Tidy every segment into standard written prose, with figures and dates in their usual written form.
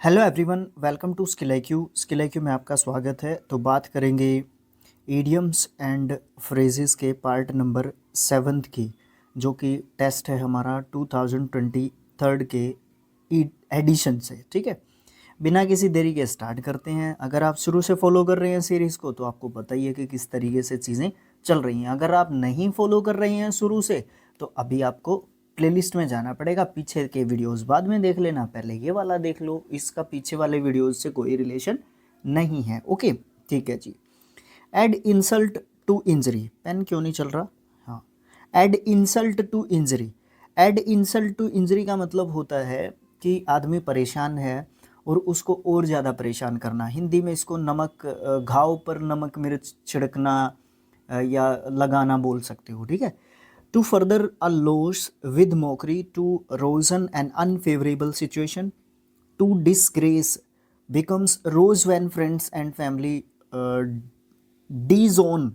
Hello everyone, welcome to skill IQ में आपका स्वागत है। तो बात करेंगे ईडियम्स एंड फ्रेजेस के पार्ट नंबर 7 की, जो कि टेस्ट है हमारा 2023 के एडिशन से। ठीक है, बिना किसी देरी के स्टार्ट करते हैं। अगर आप शुरू से फॉलो कर रहे हैं सीरीज़ को तो आपको पता ही है कि किस तरीके से चीज़ें चल रही हैं। अगर आप नहीं फॉलो कर रहे हैं शुरू से तो अभी आपको प्लेलिस्ट में जाना पड़ेगा। पीछे के वीडियोस बाद में देख लेना, पहले ये वाला देख लो, इसका पीछे वाले वीडियोस से कोई रिलेशन नहीं है। ओके, ठीक है जी। Add insult to injury, pen क्यों नहीं चल रहा? हाँ, add insult to injury. Add insult to injury का मतलब होता है कि आदमी परेशान है और उसको और ज़्यादा परेशान करना। हिंदी में इसको नमक घाव पर नमक मिर्च छिड़कना या लगाना बोल सकते हो। ठीक है, to further a loss with mockery, to worsen an unfavourable situation, to disgrace becomes rose when friends and family disown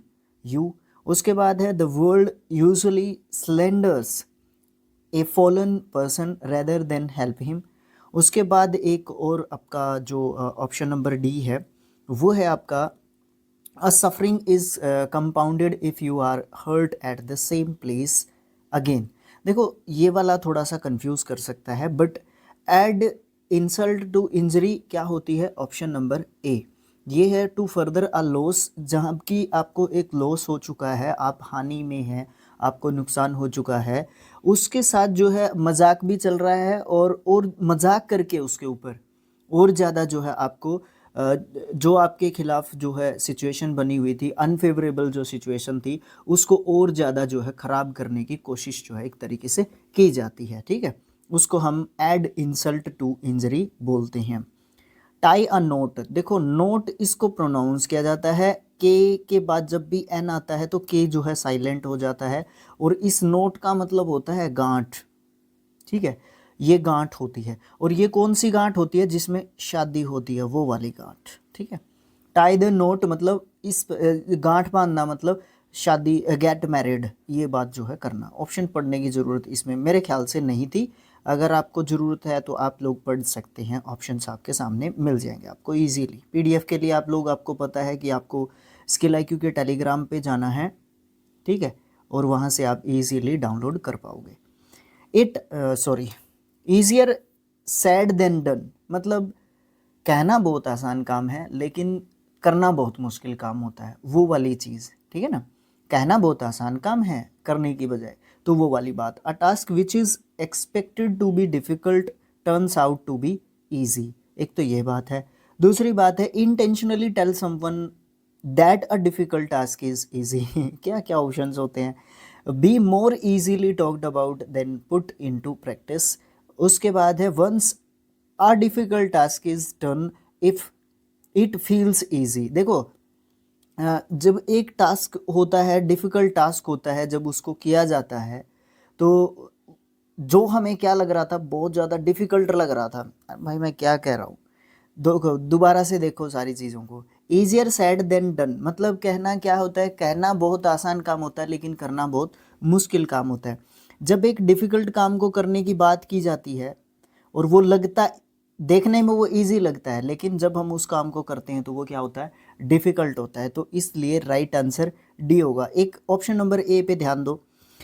you। उसके बाद है the world usually slanders a fallen person rather than help him. उसके बाद एक और आपका जो option number D है वो है आपका a suffering is compounded if you are hurt at the same place again. देखो, ये वाला थोड़ा सा कंफ्यूज कर सकता है, but add insult to injury क्या होती है? ऑप्शन नंबर ए ये है टू फर्दर अ लॉस, जहाँ की आपको एक लॉस हो चुका है, आप हानि में हैं, आपको नुकसान हो चुका है, उसके साथ जो है मजाक भी चल रहा है और मजाक करके उसके ऊपर और ज़्यादा जो है आपको जो आपके खिलाफ जो है सिचुएशन बनी हुई थी, अनफेवरेबल जो सिचुएशन थी, उसको और ज़्यादा जो है ख़राब करने की कोशिश जो है एक तरीके से की जाती है। ठीक है, उसको हम एड इंसल्ट टू इंजरी बोलते हैं। टाई अ नोट, देखो नोट इसको प्रोनाउंस किया जाता है, के बाद जब भी एन आता है तो के जो है साइलेंट हो जाता है, और इस नोट का मतलब होता है गांठ। ठीक है, ये गांठ होती है, और ये कौन सी गांठ होती है? जिसमें शादी होती है, वो वाली गांठ। ठीक है, टाई द नोट मतलब इस गांठ बांधना, मतलब शादी, गेट मैरिड, ये बात जो है करना। ऑप्शन पढ़ने की ज़रूरत इसमें मेरे ख्याल से नहीं थी। अगर आपको ज़रूरत है तो आप लोग पढ़ सकते हैं, ऑप्शंस आपके सामने मिल जाएंगे आपको इजीली। पीडीएफ के लिए आपको पता है कि आपको स्किल आईक्यू के टेलीग्राम पे जाना है। ठीक है, और वहाँ से आप इजीली डाउनलोड कर पाओगे। Sorry, easier said than done, मतलब कहना बहुत आसान काम है लेकिन करना बहुत मुश्किल काम होता है, वो वाली चीज़। ठीक है ना, कहना बहुत आसान काम है करने की बजाय, तो वो वाली बात। A task which is expected to be difficult turns out to be easy, एक तो ये बात है। दूसरी बात है intentionally tell someone that a difficult task is easy. क्या क्या ऑप्शंस होते हैं? Be more easily talked about than put into practice. उसके बाद है once a difficult task is done if it feels easy. देखो, जब एक टास्क होता है, डिफ़िकल्ट टास्क होता है, जब उसको किया जाता है तो जो हमें क्या लग रहा था, बहुत ज़्यादा डिफ़िकल्ट लग रहा था। भाई मैं क्या कह रहा हूँ, दोबारा से देखो सारी चीज़ों को। ईजियर सैड देन डन, मतलब कहना क्या होता है? कहना बहुत आसान काम होता है लेकिन करना बहुत मुश्किल काम होता है। जब एक डिफ़िकल्ट काम को करने की बात की जाती है और वो लगता, देखने में वो इजी लगता है, लेकिन जब हम उस काम को करते हैं तो वो क्या होता है? डिफ़िकल्ट होता है। तो इसलिए राइट आंसर डी होगा। एक ऑप्शन नंबर ए पे ध्यान दो।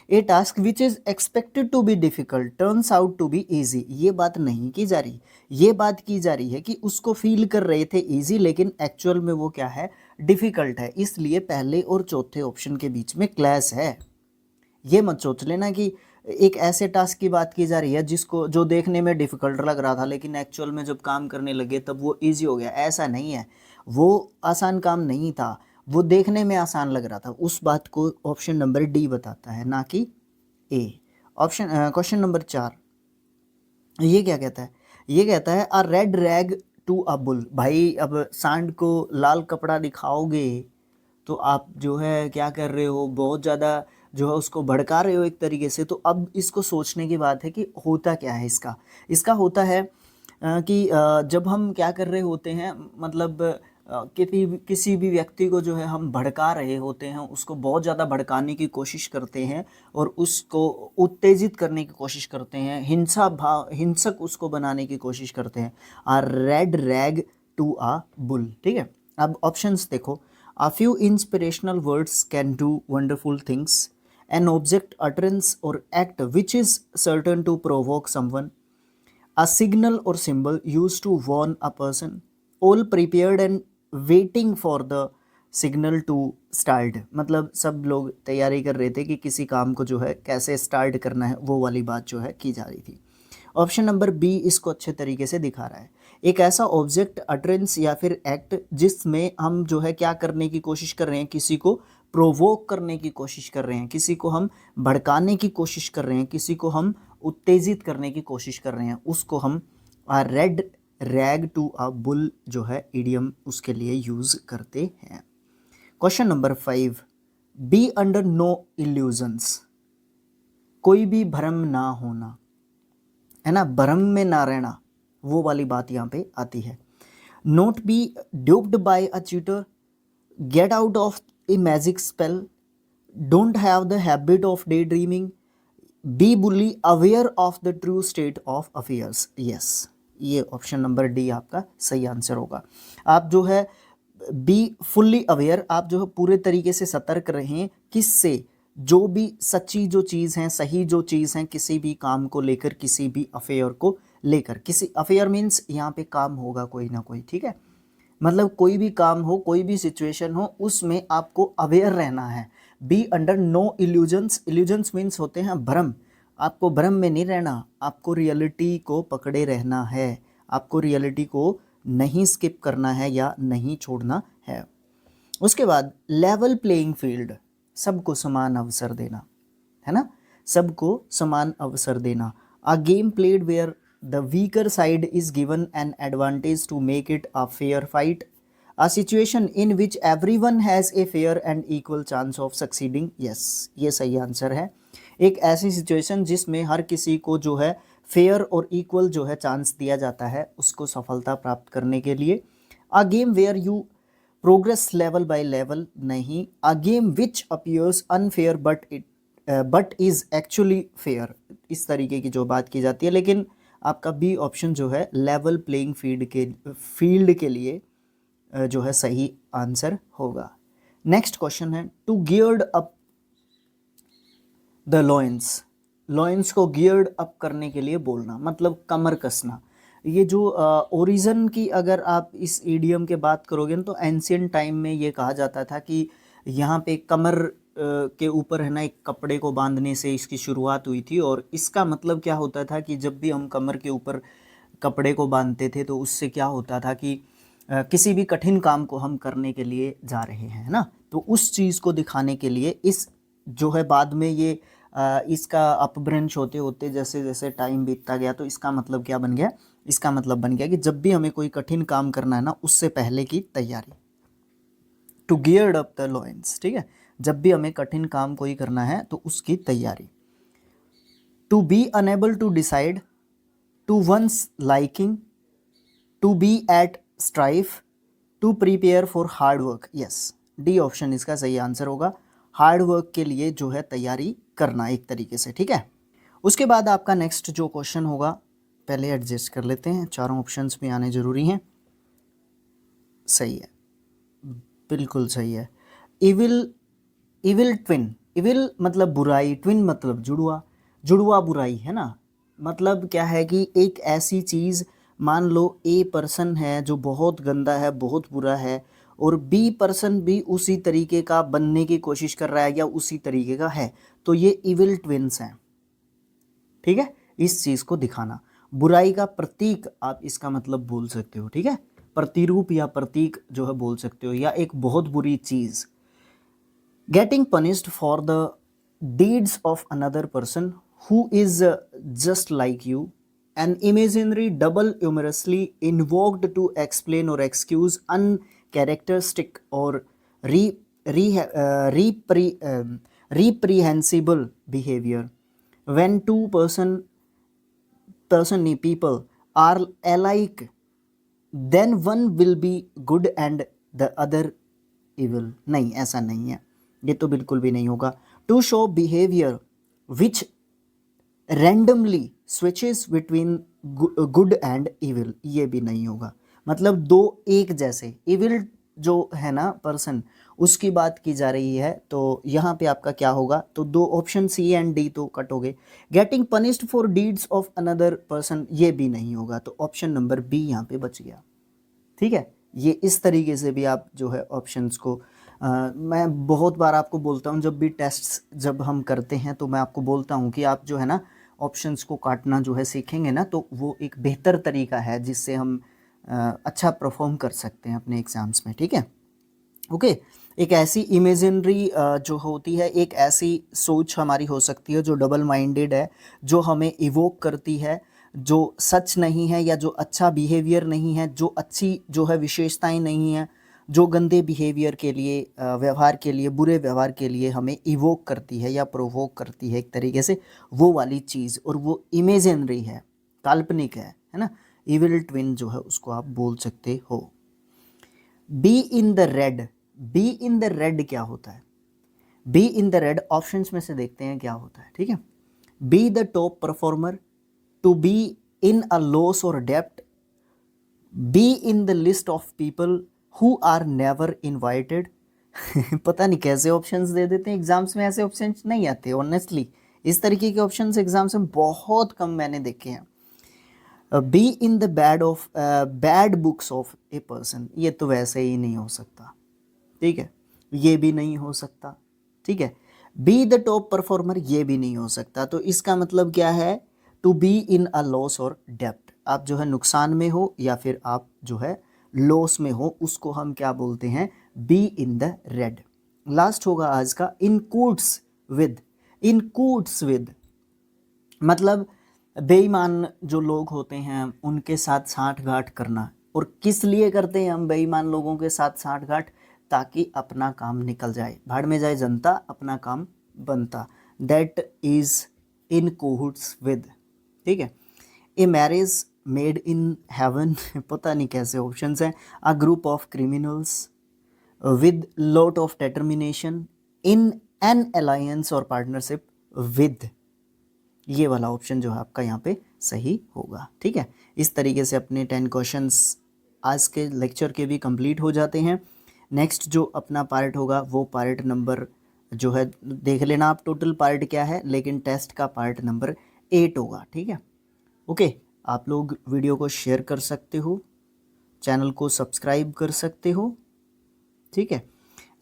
A task which is expected to be difficult turns out to be easy, ये बात नहीं की जा रही। ये बात की जा रही है कि उसको फील कर रहे थे ईजी, लेकिन एक्चुअल में वो क्या है? डिफ़िकल्ट है। इसलिए पहले और चौथे ऑप्शन के बीच में क्लैश है। ये मत सोच लेना कि एक ऐसे टास्क की बात की जा रही है जिसको, जो देखने में डिफ़िकल्ट लग रहा था लेकिन एक्चुअल में जब काम करने लगे तब वो इजी हो गया। ऐसा नहीं है, वो आसान काम नहीं था, वो देखने में आसान लग रहा था। उस बात को ऑप्शन नंबर डी बताता है, ना कि ए। ऑप्शन क्वेश्चन नंबर 4 ये क्या कहता है? ये कहता है a red rag to a bull. भाई अब सांड को लाल कपड़ा दिखाओगे तो आप जो है क्या कर रहे हो? बहुत ज़्यादा जो है उसको भड़का रहे हो एक तरीके से। तो अब इसको सोचने की बात है कि होता क्या है इसका? इसका होता है कि जब हम क्या कर रहे होते हैं, मतलब किसी भी व्यक्ति को जो है हम भड़का रहे होते हैं, उसको बहुत ज़्यादा भड़काने की कोशिश करते हैं और उसको उत्तेजित करने की कोशिश करते हैं, हिंसक उसको बनाने की कोशिश करते हैं। A red rag to a bull, ठीक है। अब ऑप्शंस देखो, a few inspirational words can do wonderful things, an object, utterance or act which is certain to provoke someone, a signal or symbol used to warn a person, all prepared and waiting for the signal to start। मतलब सब लोग तैयारी कर रहे थे कि किसी काम को जो है कैसे स्टार्ट करना है, वो वाली बात जो है की जा रही थी। ऑप्शन नंबर बी इसको अच्छे तरीके से दिखा रहा है। एक ऐसा ऑब्जेक्ट, अटरेंस या फिर एक्ट जिसमें हम जो है क्या करने की कोशिश कर रहे हैं, किसी को प्रोवोक करने की कोशिश कर रहे हैं, किसी को हम भड़काने की कोशिश कर रहे हैं, किसी को हम उत्तेजित करने की कोशिश कर रहे हैं, उसको हम red rag to a bull जो है इडियम उसके लिए यूज़ करते हैं। Question number 5, be under no illusions, कोई भी भ्रम ना होना, है ना, भ्रम में ना रहना, वो वाली बात यहाँ पे आती है। Not be duped by a cheater, get out of a magic spell, don't have the habit of daydreaming, be fully aware of the true state of affairs. Yes, ये ऑप्शन नंबर डी आपका सही answer होगा। आप जो है be fully aware, आप जो है पूरे तरीके से सतर्क रहें, किससे, जो भी सच्ची जो चीज़ है, सही जो चीज़ है, किसी भी काम को लेकर, किसी भी अफेयर को लेकर, किसी अफेयर मीन्स यहाँ पे काम होगा कोई ना कोई, ठीक है, मतलब कोई भी काम हो, कोई भी सिचुएशन हो, उसमें आपको अवेयर रहना है। Be under no illusions, illusions means होते हैं भ्रम, आपको भ्रम में नहीं रहना, आपको रियलिटी को पकड़े रहना है, आपको रियलिटी को नहीं स्किप करना है या नहीं छोड़ना है। उसके बाद लेवल प्लेइंग फील्ड, सबको समान अवसर देना, है ना, सबको समान अवसर देना। A game played where the weaker side is given an advantage to make it a fair fight, a situation in which everyone has a fair and equal chance of succeeding. Yes, ये सही answer है। एक ऐसी situation जिसमें हर किसी को जो है फेयर और इक्वल जो है चांस दिया जाता है उसको सफलता प्राप्त करने के लिए। A game where you progress level by level नहीं, a game which appears unfair but is actually fair, इस तरीके की जो बात की जाती है। लेकिन आपका बी ऑप्शन जो है लेवल प्लेइंग फील्ड के लिए जो है सही आंसर होगा। नेक्स्ट क्वेश्चन है, to geared up the loins, loins को गियर्ड अप करने के लिए बोलना, मतलब कमर कसना। ये जो ओरिजिन की अगर आप इस ईडियम के बात करोगे ना, तो एंशियंट टाइम में ये कहा जाता था कि यहाँ पे कमर के ऊपर है ना एक कपड़े को बांधने से इसकी शुरुआत हुई थी। और इसका मतलब क्या होता था कि जब भी हम कमर के ऊपर कपड़े को बांधते थे तो उससे क्या होता था कि किसी भी कठिन काम को हम करने के लिए जा रहे हैं ना, तो उस चीज़ को दिखाने के लिए इस जो है बाद में ये इसका अपभ्रंश होते होते जैसे जैसे टाइम बीतता गया तो इसका मतलब क्या बन गया, इसका मतलब बन गया कि जब भी हमें कोई कठिन काम करना है ना उससे पहले की तैयारी, to geared up the loins, ठीक है, जब भी हमें कठिन काम कोई करना है तो उसकी तैयारी। To be unable to decide, to one's liking, to be at strife, to prepare for hard work. Yes, D option इसका सही आंसर होगा, हार्ड वर्क के लिए जो है तैयारी करना एक तरीके से, ठीक है। उसके बाद आपका नेक्स्ट जो क्वेश्चन होगा, पहले एडजस्ट कर लेते हैं, चारों ऑप्शंस भी आने ज़रूरी हैं। सही है, बिल्कुल सही है। इविल, इविल ट्विन, इविल मतलब बुराई, ट्विन मतलब जुड़वा, जुड़वा बुराई, है ना। मतलब क्या है कि एक ऐसी चीज़, मान लो ए पर्सन है जो बहुत गंदा है, बहुत बुरा है, और बी पर्सन भी उसी तरीके का बनने की कोशिश कर रहा है या उसी तरीके का है, तो ये इविल ट्विन्स हैं, ठीक है। इस चीज़ को दिखाना, बुराई का प्रतीक आप इसका मतलब बोल सकते हो, ठीक है, प्रतिरूप या प्रतीक जो है बोल सकते हो, या एक बहुत बुरी चीज़। Getting punished for the deeds of another person who is just like you, an imaginary double humorously invoked to explain or excuse uncharacteristic or reprehensible behavior. When two people are alike, then one will be good and the other evil, नहीं ऐसा नहीं है, ये तो बिल्कुल भी नहीं होगा। To show behaviour which randomly switches between good and evil, ये भी नहीं होगा। मतलब दो एक जैसे, इविल जो है ना पर्सन, उसकी बात की जा रही है, तो यहाँ पे आपका क्या होगा, तो दो ऑप्शन सी एंड डी तो कट हो गए। Getting punished for deeds of another person, ये भी नहीं होगा, तो ऑप्शन नंबर बी यहाँ पे बच गया। ठीक है, ये इस तरीके से भी आप जो है ऑप्शंस को मैं बहुत बार आपको बोलता हूँ, जब भी टेस्ट्स जब हम करते हैं तो मैं आपको बोलता हूँ कि आप जो है ना ऑप्शंस को काटना जो है सीखेंगे ना, तो वो एक बेहतर तरीका है जिससे हम अच्छा परफॉर्म कर सकते हैं अपने एग्ज़ाम्स में। ठीक है, ओके। एक ऐसी इमेजिनरी जो होती है, एक ऐसी सोच हमारी हो सकती है जो डबल माइंडेड है, जो हमें इवोक करती है, जो सच नहीं है या जो अच्छा बिहेवियर नहीं है, जो अच्छी जो है विशेषताएं नहीं है, जो गंदे बिहेवियर के लिए व्यवहार के लिए, बुरे व्यवहार के लिए हमें इवोक करती है या प्रोवोक करती है एक तरीके से, वो वाली चीज़, और वो इमेजिनरी है, काल्पनिक है ना। इविल ट्विन जो है उसको आप बोल सकते हो। Be in the red, be in the red क्या होता है? Be in the red options में से देखते हैं क्या होता है। ठीक है, be the top performer, to be in a loss और डेप्ट, be in the list of people who are never invited. पता नहीं कैसे ऑप्शंस दे देते हैं एग्जाम्स में, ऐसे ऑप्शंस नहीं आते ऑनेस्टली। इस तरीके के ऑप्शंस एग्जाम्स में बहुत कम मैंने देखे हैं। B in the bad books of a person, ये तो वैसे ही नहीं हो सकता। ठीक है, ये भी नहीं हो सकता। ठीक है, बी द टॉप परफॉर्मर, ये भी नहीं हो सकता। तो इसका मतलब क्या है? To be in a loss और डेप्ट, आप जो है नुकसान में हो या फिर आप जो है लॉस में हो, उसको हम क्या बोलते हैं? B in the red. Last होगा आज का इन Koontz with, in Koontz with मतलब बेईमान जो लोग होते हैं उनके साथ सांठगांठ करना। और किस लिए करते हैं हम बेईमान लोगों के साथ सांठगांठ? ताकि अपना काम निकल जाए, भाड़ में जाए जनता, अपना काम बनता। That is in cahoots with. ठीक है, a marriage made in heaven, पता नहीं कैसे ऑप्शंस हैं। A group of criminals with lot of determination, in an alliance और पार्टनरशिप विद, ये वाला ऑप्शन जो है आपका यहाँ पे सही होगा। ठीक है, इस तरीके से अपने 10 क्वेश्चंस आज के लेक्चर के भी कंप्लीट हो जाते हैं। नेक्स्ट जो अपना पार्ट होगा वो पार्ट नंबर जो है देख लेना आप, टोटल पार्ट क्या है, लेकिन टेस्ट का पार्ट नंबर 8 होगा। ठीक है, ओके। आप लोग वीडियो को शेयर कर सकते हो, चैनल को सब्सक्राइब कर सकते हो। ठीक है,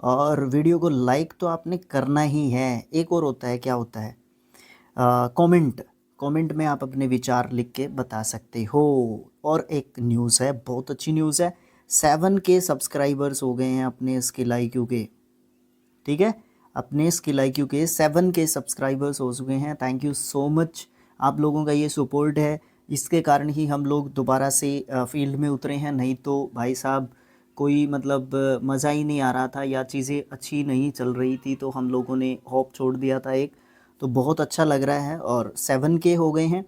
और वीडियो को लाइक तो आपने करना ही है। एक और होता है, क्या होता है? कमेंट, कमेंट में आप अपने विचार लिख के बता सकते हो। और एक न्यूज़ है, बहुत अच्छी न्यूज़ है, 7K सब्सक्राइबर्स हो गए हैं अपने स्किल IQ के। ठीक है, अपने स्किल IQ के 7K सब्सक्राइबर्स हो चुके हैं। थैंक यू सो मच, आप लोगों का ये सपोर्ट है, इसके कारण ही हम लोग दोबारा से फील्ड में उतरे हैं। नहीं तो भाई साहब कोई मतलब मज़ा ही नहीं आ रहा था या चीज़ें अच्छी नहीं चल रही थी, तो हम लोगों ने होप छोड़ दिया था एक। तो बहुत अच्छा लग रहा है, और 7K हो गए हैं।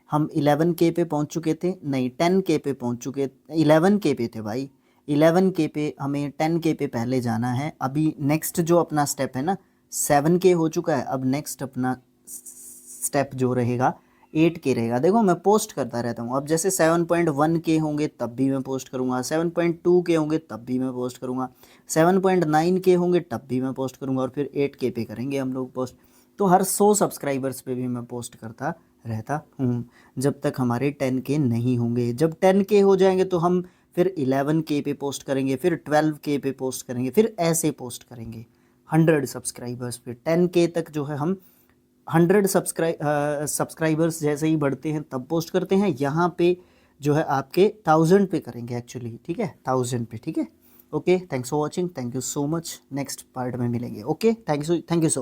हम 11K पे पहुंच चुके थे, नहीं 10K पे पहुंच चुके, 11K पे थे भाई, 11K पे, हमें 10K पे पहले जाना है। अभी नेक्स्ट जो अपना स्टेप है ना, 7K हो चुका है, अब नेक्स्ट अपना स्टेप जो रहेगा 8K रहेगा। देखो मैं पोस्ट करता रहता हूँ, अब जैसे 7.1K होंगे तब भी मैं पोस्ट करूँगा, 7.2K होंगे तब भी मैं पोस्ट करूँगा, 7.9K होंगे तब भी मैं पोस्ट करूँगा, और फिर 8K पे करेंगे हम लोग पोस्ट। तो हर 100 सब्सक्राइबर्स पे भी मैं पोस्ट करता रहता हूँ, जब तक हमारे 10K नहीं होंगे। जब 10K हो जाएंगे तो हम फिर 11K पे पोस्ट करेंगे, फिर 12K पे पोस्ट करेंगे, फिर ऐसे पोस्ट करेंगे 100 सब्सक्राइबर्स पे। 10K तक जो है हम 100 सब्सक्राइबर्स जैसे ही बढ़ते हैं तब पोस्ट करते हैं। यहाँ पे जो है आपके 1000 पे करेंगे एक्चुअली। ठीक है, 1000 पे। ठीक है, okay, thanks for watching, thank you so much. Next part में मिलेंगे। Okay, thank you so